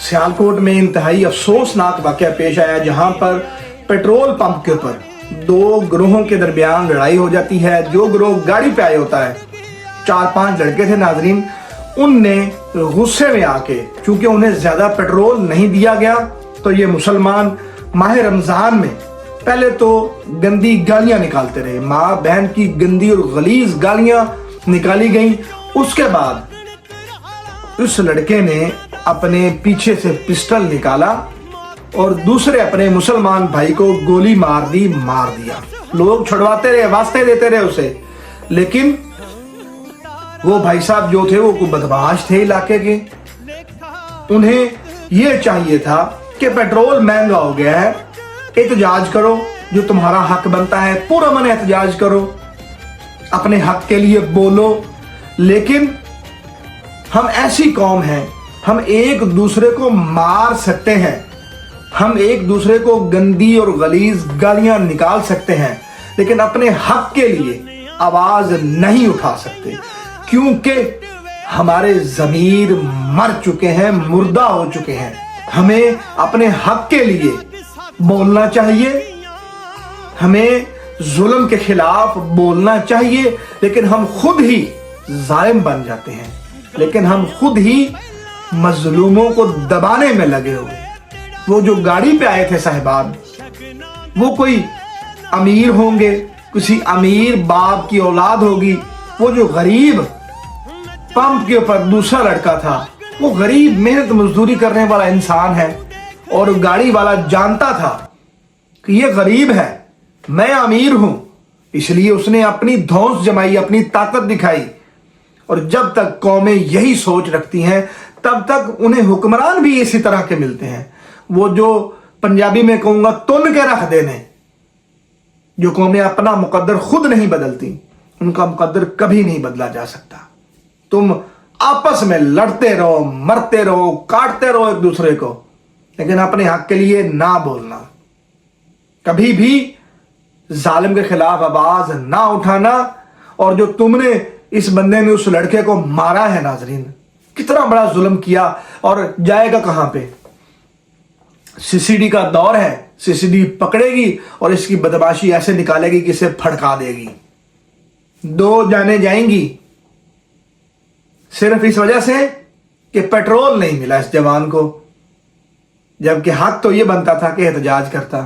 सियालकोट में इंतहाई अफसोसनाक वाकया पेश आया, जहां पर पेट्रोल पंप के ऊपर दो गिरोहों के दरमियान लड़ाई हो जाती है। जो गिरोह गाड़ी पे आया होता है, 4-5 लड़के थे नाजरीन, उनने गुस्से में आके, चूंकि उन्हें ज्यादा पेट्रोल नहीं दिया गया, तो ये मुसलमान माह रमजान में पहले तो गंदी गालियां निकालते रहे, माँ बहन की गंदी और गलीज गालियां निकाली गई। उसके बाद उस लड़के ने अपने पीछे से पिस्टल निकाला और दूसरे अपने मुसलमान भाई को गोली मार दिया। लोग छुड़वाते रहे, वास्ते देते रहे उसे, लेकिन वो भाई साहब जो थे वो कोई बदमाश थे इलाके के। उन्हें ये चाहिए था कि पेट्रोल महंगा हो गया है, एहतजाज करो, जो तुम्हारा हक बनता है पूरा मन एहतजाज करो, अपने हक के लिए बोलो। लेकिन हम ऐसी कौम हैं, हम एक दूसरे को मार सकते हैं, हम एक दूसरे को गंदी और गलीज गालियां निकाल सकते हैं, लेकिन अपने हक के लिए आवाज नहीं उठा सकते, क्योंकि हमारे ज़मीर मर चुके हैं, मुर्दा हो चुके हैं। हमें अपने हक के लिए बोलना चाहिए, हमें जुल्म के खिलाफ बोलना चाहिए, लेकिन हम खुद ही जालिम बन जाते हैं, लेकिन हम खुद ही मजलूमों को दबाने में लगे हुए। वो जो गाड़ी पे आए थे साहिबान, वो कोई अमीर होंगे, किसी अमीर बाप की औलाद होगी। वो जो गरीब पंप के ऊपर दूसरा लड़का था, वो गरीब मेहनत मजदूरी करने वाला इंसान है, और गाड़ी वाला जानता था कि ये गरीब है, मैं अमीर हूं, इसलिए उसने अपनी धौंस जमाई, अपनी ताकत दिखाई। और जब तक कौमें यही सोच रखती हैं, तब तक उन्हें हुक्मरान भी इसी तरह के मिलते हैं। वो जो पंजाबी में कहूंगा तुन के रख देने, जो कौमें अपना मुकद्दर खुद नहीं बदलती, उनका मुकद्दर कभी नहीं बदला जा सकता। तुम आपस में लड़ते रहो, मरते रहो, काटते रहो एक दूसरे को, लेकिन अपने हक के लिए ना बोलना, कभी भी जालिम के खिलाफ आवाज ना उठाना। और जो तुमने इस बंदे ने उस लड़के को मारा है नाजरीन, कितना बड़ा जुल्म किया, और जाएगा कहां पे? सीसीडी का दौर है, सीसीडी पकड़ेगी और इसकी बदमाशी ऐसे निकालेगी कि इसे फड़का देगी। 2 जाने जाएंगी सिर्फ इस वजह से कि पेट्रोल नहीं मिला इस जवान को, जबकि हक तो ये बनता था कि एहतजाज करता।